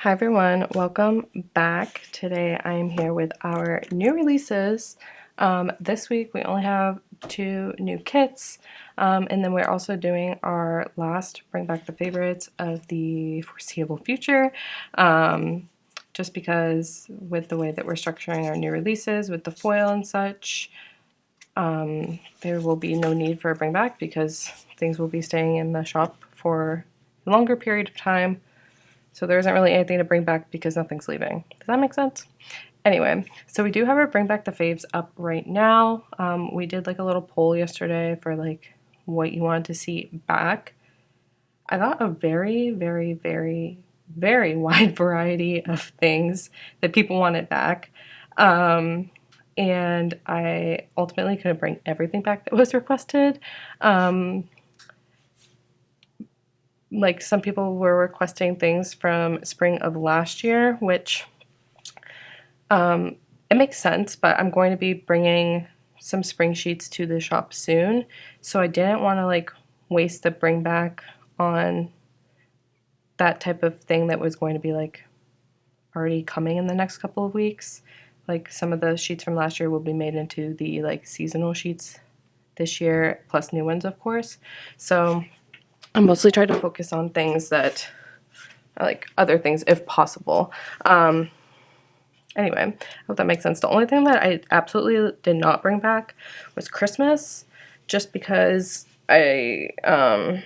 Hi everyone, welcome back. Today I am here with our new releases. This week we only have 2 new kits, and then we're also doing our last Bring Back the Favorites of the foreseeable future. Just because with the way that we're structuring our new releases with the foil and such, there will be no need for a bring back because things will be staying in the shop for a longer period of time. So there isn't really anything to bring back because nothing's leaving. Does that make sense? Anyway, so we do have our Bring Back the Faves up right now. We did like a little poll yesterday for like what you wanted to see back. I got a very, very, very, very wide variety of things that people wanted back. And I ultimately couldn't bring everything back that was requested. Like some people were requesting things from spring of last year, which it makes sense, but I'm going to be bringing some spring sheets to the shop soon, so I didn't want to like waste the bring back on that type of thing that was going to be like already coming in the next couple of weeks. Like some of the sheets from last year will be made into the like seasonal sheets this year, plus new ones of course. So I mostly try to focus on things that are like other things if possible. Anyway, I hope that makes sense. The only thing that I absolutely did not bring back was Christmas, just because only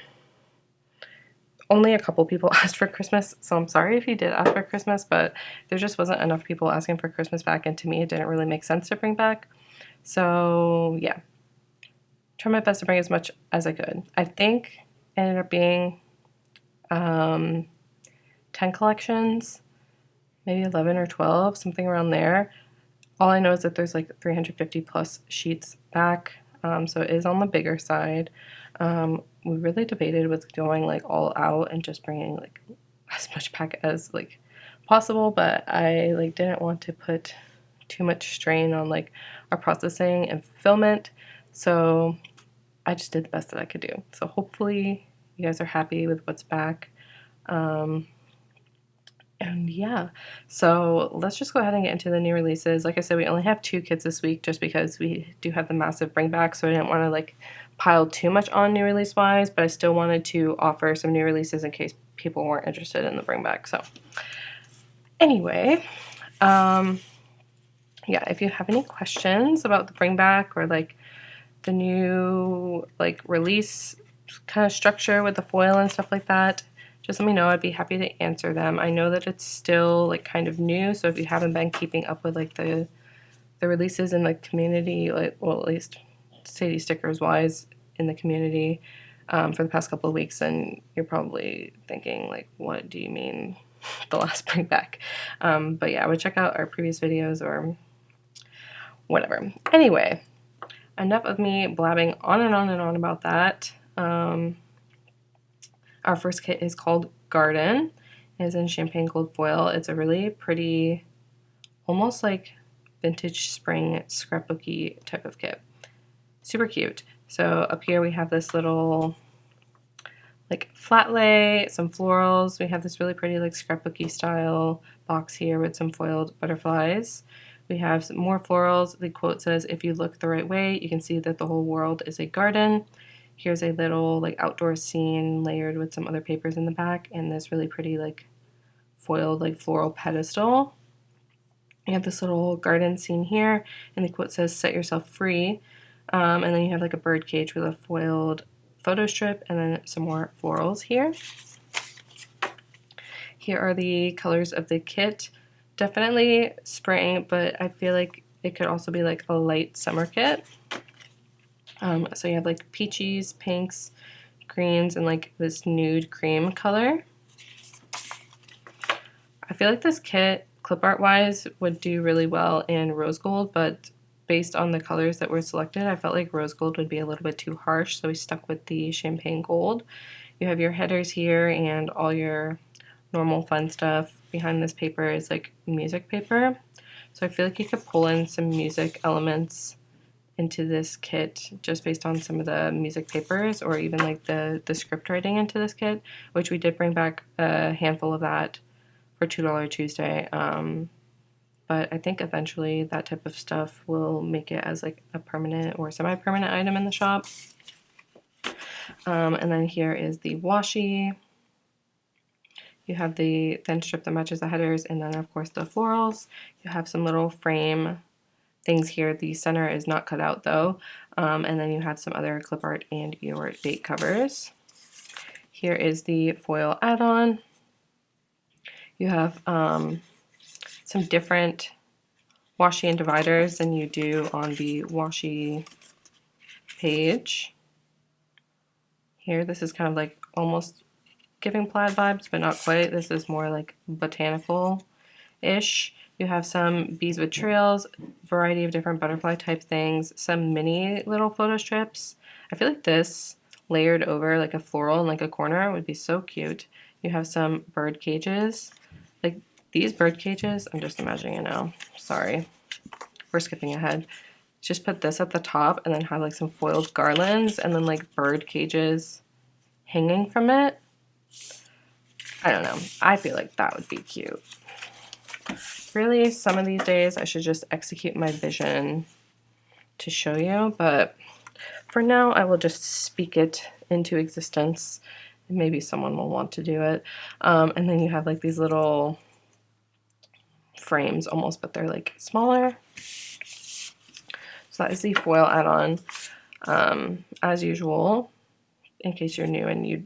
a couple people asked for Christmas, so I'm sorry if you did ask for Christmas, but there just wasn't enough people asking for Christmas back, and to me it didn't really make sense to bring back. So yeah, try my best to bring as much as I could. I think it ended up being 10 collections, maybe 11 or 12, something around there. All I know is that there's like 350 plus sheets back, so it is on the bigger side. We really debated with going like all out and just bringing like as much back as like possible, but I like didn't want to put too much strain on like our processing and fulfillment, so I just did the best that I could do. So hopefully you guys are happy with what's back. And yeah, so let's just go ahead and get into the new releases. Like I said, we only have 2 kits this week just because we do have the massive bring back, so I didn't want to like pile too much on new release wise, but I still wanted to offer some new releases in case people weren't interested in the bring back. So anyway, yeah, if you have any questions about the bring back or like the new like release kind of structure with the foil and stuff like that, just let me know. I'd be happy to answer them. I know that it's still like kind of new, so if you haven't been keeping up with like the releases in the community, like, well, at least Sadie stickers wise in the community for the past couple of weeks, then you're probably thinking like, what do you mean the last bring back? But yeah, I would check out our previous videos or whatever. Anyway, enough of me blabbing on and on and on about that. Our first kit is called Garden. It is in champagne gold foil. It's a really pretty, almost like vintage spring scrapbooky type of kit. Super cute. So up here we have this little like flat lay, some florals. We have this really pretty like scrapbooky style box here with some foiled butterflies. We have some more florals. The quote says, "If you look the right way, you can see that the whole world is a garden." Here's a little like outdoor scene layered with some other papers in the back and this really pretty like foiled like floral pedestal. You have this little garden scene here and the quote says, "Set yourself free." And then you have like a bird cage with a foiled photo strip and then some more florals here. Here are the colors of the kit. Definitely spring, but I feel like it could also be like a light summer kit. So you have like peaches, pinks, greens, and like this nude cream color. I feel like this kit, clip art wise, would do really well in rose gold, but based on the colors that were selected, I felt like rose gold would be a little bit too harsh, so we stuck with the champagne gold. You have your headers here and all your normal fun stuff. Behind this paper is like music paper, so I feel like you could pull in some music elements into this kit just based on some of the music papers or even like the script writing into this kit, which we did bring back a handful of that for $2 Tuesday. But I think eventually that type of stuff will make it as like a permanent or semi-permanent item in the shop. And then here is the washi. You have the thin strip that matches the headers, and then of course the florals. You have some little frame things here. The center is not cut out though. And then you have some other clip art and your date covers. Here is the foil add-on. You have some different washi and dividers than you do on the washi page. Here, this is kind of like almost giving plaid vibes, but not quite. This is more like botanical-ish. You have some bees with trails, variety of different butterfly type things, some mini little photo strips. I feel like this layered over like a floral in like a corner would be so cute. You have some bird cages. Like these bird cages, I'm just imagining it now. Sorry, we're skipping ahead. Just put this at the top and then have like some foiled garlands and then like bird cages hanging from it. I don't know. I feel like that would be cute. Really, some of these days I should just execute my vision to show you, but for now I will just speak it into existence. Maybe someone will want to do it. And then you have like these little frames almost, but they're like smaller. So that is the foil add-on. As usual, in case you're new and you,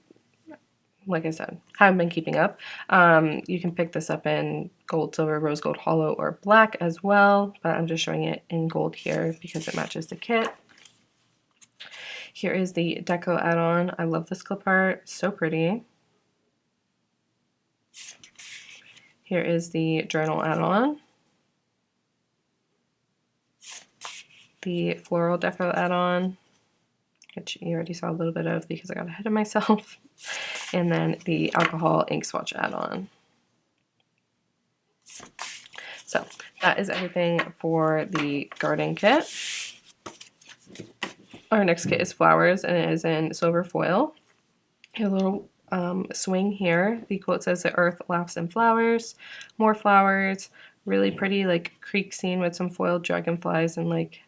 like I said, haven't been keeping up, you can pick this up in gold, silver, rose gold, hollow, or black as well, but I'm just showing it in gold here because it matches the kit. Here is the deco add-on. I love this clip art, so pretty. Here is the journal add-on. The floral deco add-on, which you already saw a little bit of because I got ahead of myself. And then the alcohol ink swatch add-on. So that is everything for the garden kit. Our next kit is flowers, and it is in silver foil. A little swing here. The quote says, "The earth laughs in flowers." More flowers. Really pretty like creek scene with some foiled dragonflies and like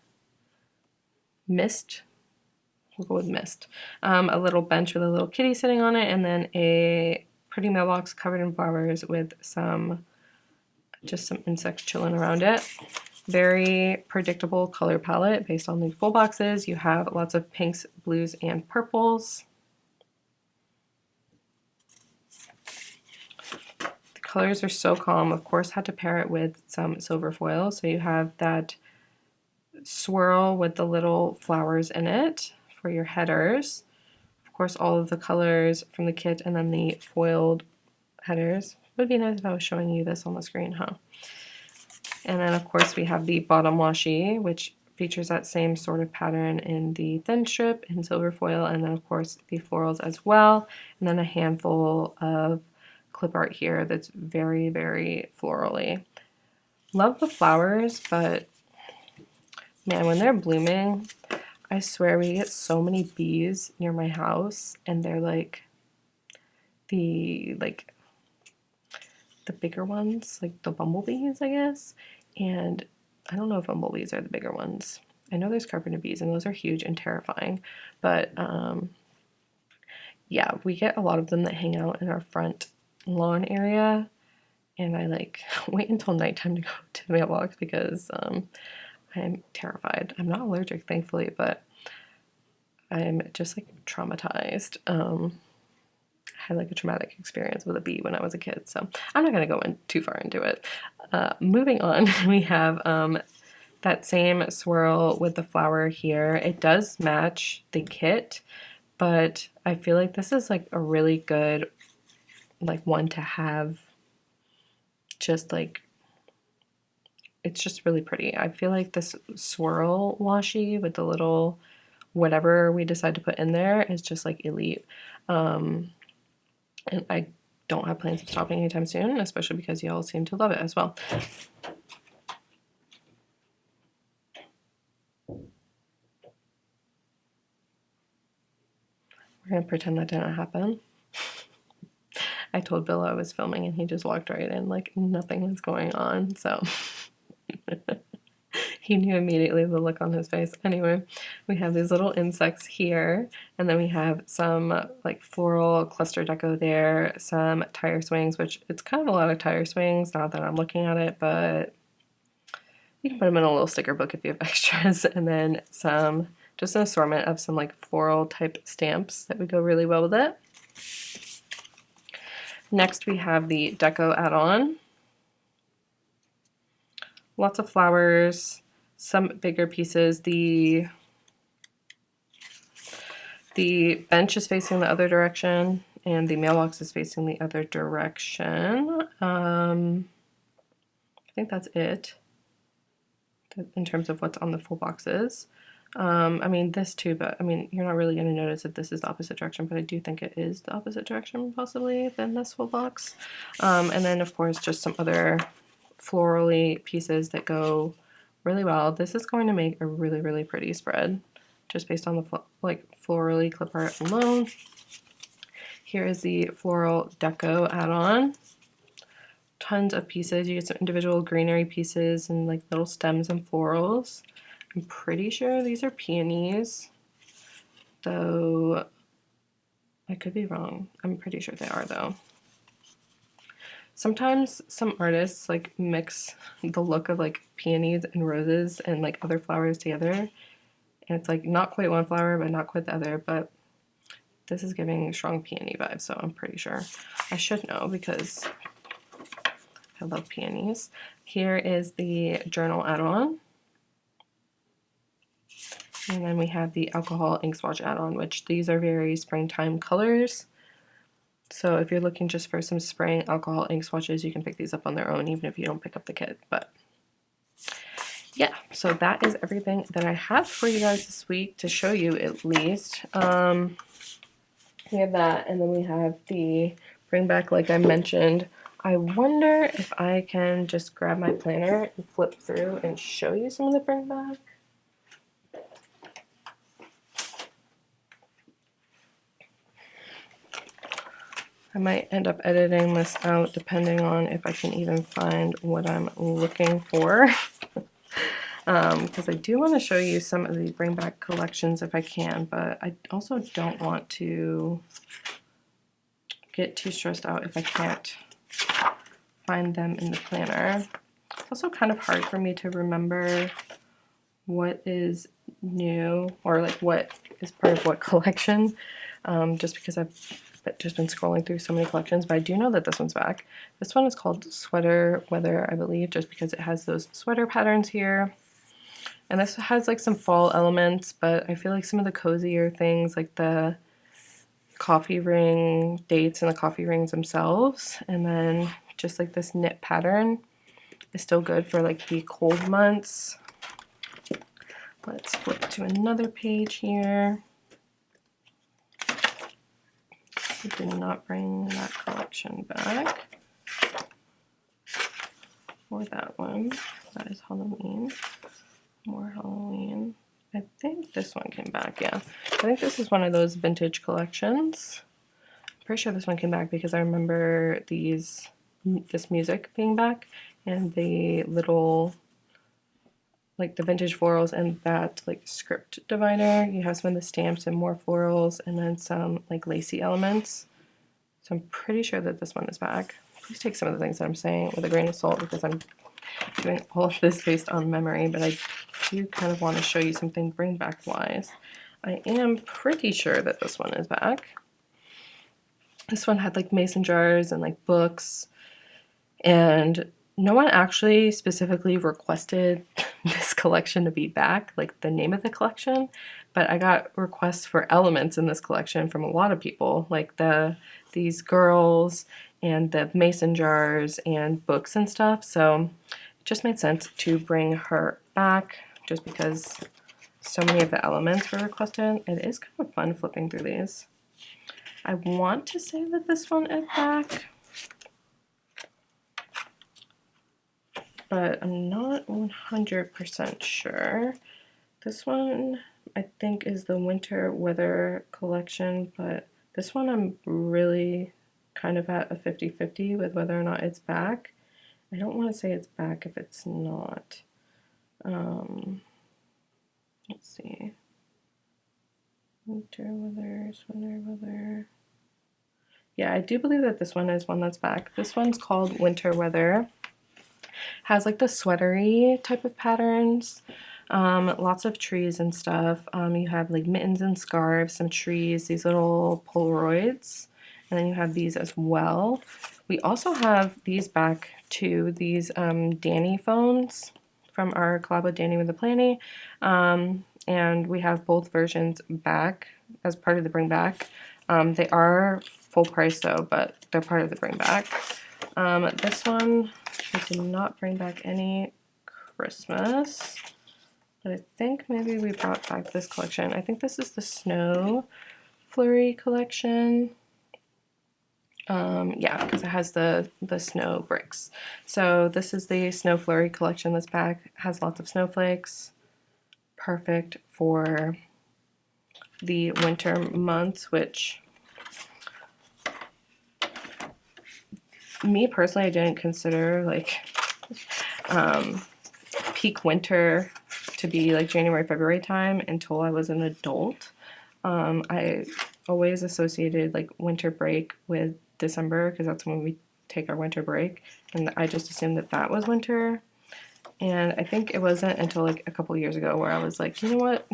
mist. We'll go with mist. A little bench with a little kitty sitting on it, and then a pretty mailbox covered in flowers with just some insects chilling around it. Very predictable color palette based on the full boxes. You have lots of pinks, blues, and purples. The colors are so calm. Of course, had to pair it with some silver foil. So you have that swirl with the little flowers in it for your headers. Of course, all of the colors from the kit and then the foiled headers. Would be nice if I was showing you this on the screen, huh? And then of course we have the bottom washi, which features that same sort of pattern in the thin strip in silver foil, and then of course the florals as well, and then a handful of clip art here that's very, very florally. Love the flowers, but man, when they're blooming, I swear we get so many bees near my house, and they're like the bigger ones, like the bumblebees, I guess. And I don't know if bumblebees are the bigger ones. I know there's carpenter bees, and those are huge and terrifying. But yeah, we get a lot of them that hang out in our front lawn area. And I like wait until nighttime to go to the mailbox because I'm terrified. I'm not allergic, thankfully, but I'm just like traumatized. Had like a traumatic experience with a bee when I was a kid, so I'm not going to go in too far into it. Moving on, we have that same swirl with the flower here. It does match the kit, but I feel like this is like a really good like one to have. Just like it's just really pretty. I feel like this swirl washi with the little whatever we decide to put in there is just like elite. And I don't have plans of stopping anytime soon, especially because y'all seem to love it as well. We're going to pretend that didn't happen. I told Bill I was filming and he just walked right in like nothing was going on, so he knew immediately the look on his face. Anyway, we have these little insects here, and then we have some like floral cluster deco there, some tire swings, which it's kind of a lot of tire swings, not that I'm looking at it, but you can put them in a little sticker book if you have extras, and then some, just an assortment of some like floral type stamps that would go really well with it. Next we have the deco add-on. Lots of flowers, some bigger pieces. The bench is facing the other direction and the mailbox is facing the other direction. I think that's it in terms of what's on the full boxes. I mean this too, but I mean you're not really going to notice that this is the opposite direction, but I do think it is the opposite direction possibly than this full box. And then of course just some other florally pieces that go really well. This is going to make a really, really pretty spread just based on the like florally clip art alone. Here is the floral deco add-on. Tons of pieces. You get some individual greenery pieces and like little stems and florals. I'm pretty sure these are peonies, though I could be wrong. I'm pretty sure they are though. Sometimes some artists like mix the look of like peonies and roses and like other flowers together, and it's like not quite one flower but not quite the other, but this is giving strong peony vibes, so I'm pretty sure. I should know because I love peonies. Here is the journal add-on. And then we have the alcohol ink swatch add-on, which these are very springtime colors. So if you're looking just for some spring alcohol ink swatches, you can pick these up on their own even if you don't pick up the kit. But yeah, so that is everything that I have for you guys this week to show you at least. We have that, and then we have the bring back like I mentioned. I wonder if I can just grab my planner and flip through and show you some of the bring back. I might end up editing this out depending on if I can even find what I'm looking for. Because I do want to show you some of the bring back collections if I can, but I also don't want to get too stressed out if I can't find them in the planner. It's also kind of hard for me to remember what is new or like what is part of what collection, just because I've just been scrolling through so many collections, but I do know that this one's back. This one is called Sweater Weather, I believe, just because it has those sweater patterns here. And this has like some fall elements, but I feel like some of the cozier things like the coffee ring dates and the coffee rings themselves, and then just like this knit pattern is still good for like the cold months. Let's flip to another page here. We did not bring that collection back. Or that one. That is Halloween. More Halloween. I think this one came back, yeah. I think this is one of those vintage collections. I'm pretty sure this one came back because I remember this music being back and the little, like the vintage florals and that like script divider. You have some of the stamps and more florals and then some like lacy elements. So I'm pretty sure that this one is back. Please take some of the things that I'm saying with a grain of salt because I'm doing all of this based on memory, but I do kind of want to show you something bring back wise. I am pretty sure that this one is back. This one had like mason jars and like books, and no one actually specifically requested this collection to be back, like the name of the collection, but I got requests for elements in this collection from a lot of people, like these girls and the mason jars and books and stuff, so it just made sense to bring her back just because so many of the elements were requested. It is kind of fun flipping through these. I want to say that this one is back, but I'm not 100% sure. This one I think is the winter weather collection, but this one I'm really kind of at a 50-50 with whether or not it's back. I don't want to say it's back if it's not. Let's see. Winter weather, sweater weather. Yeah, I do believe that this one is one that's back. This one's called Winter Weather. Has like the sweatery type of patterns. Lots of trees and stuff. You have like mittens and scarves, some trees, these little Polaroids, and then you have these as well. We also have these back too, these Danny phones from our collab with Danny with the Planny. And we have both versions back as part of the bring back. They are full price though, but they're part of the bring back. This one, we did not bring back any Christmas, but I think maybe we brought back this collection. I think this is the Snow Flurry collection. Yeah, because it has the snow bricks. So this is the Snow Flurry collection that's back. It has lots of snowflakes. Perfect for the winter months, which me personally, I didn't consider like peak winter to be like January, February time until I was an adult. I always associated like winter break with December because that's when we take our winter break, and I just assumed that that was winter. And I think it wasn't until like a couple years ago where I was like, you know what?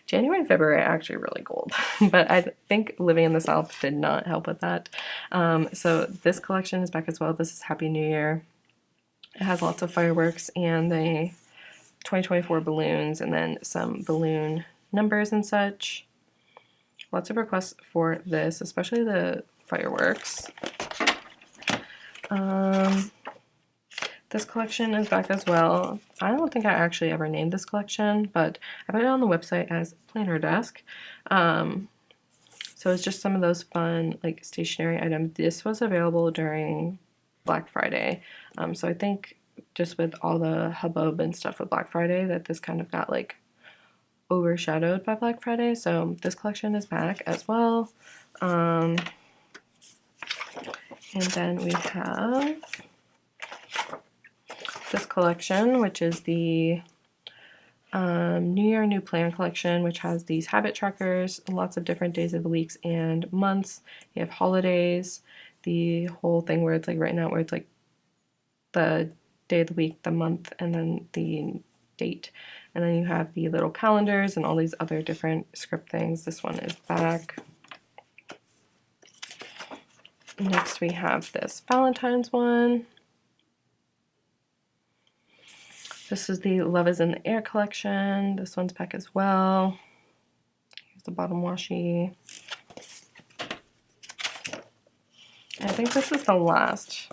January and February are actually really cold. But I think living in the South did not help with that. So this collection is back as well. This is Happy New Year. It has lots of fireworks and the 2024 balloons and then some balloon numbers and such. Lots of requests for this, especially the fireworks. This collection is back as well. I don't think I actually ever named this collection, but I put it on the website as Planner Desk. So it's just some of those fun like stationery items. This was available during Black Friday. So I think just with all the hubbub and stuff with Black Friday that this kind of got like overshadowed by Black Friday. So this collection is back as well. And then we have this collection, which is the New Year, New Plan collection, which has these habit trackers, lots of different days of the weeks and months. You have holidays, the whole thing where it's like written out where it's like the day of the week, the month, and then the date. And then you have the little calendars and all these other different script things. This one is back. Next we have this Valentine's one. This is the Love is in the Air collection. This one's back as well. Here's the bottom washi. I think this is the last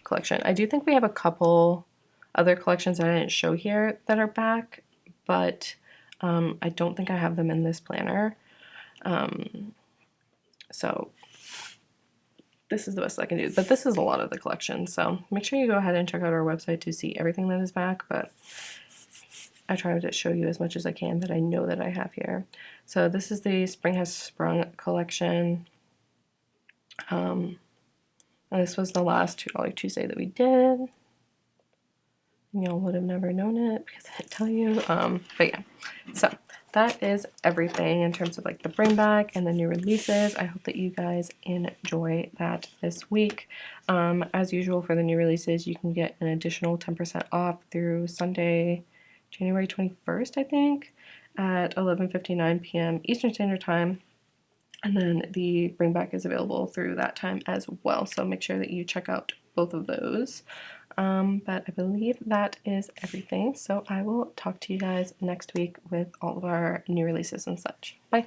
collection. I do think we have a couple other collections that I didn't show here that are back, but I don't think I have them in this planner. So this is the best I can do, but this is a lot of the collection, so make sure you go ahead and check out our website to see everything that is back, but I try to show you as much as I can that I know that I have here. So this is the Spring Has Sprung collection. And this was the last $2 Tuesday that we did. Y'all would have never known it because I didn't tell you. But yeah, so that is everything in terms of like the bring back and the new releases. I hope that you guys enjoy that this week. As usual for the new releases, you can get an additional 10% off through Sunday, January 21st, I think, at 11:59 p.m. Eastern Standard Time. And then the bring back is available through that time as well. So make sure that you check out both of those. But I believe that is everything. So I will talk to you guys next week with all of our new releases and such. Bye.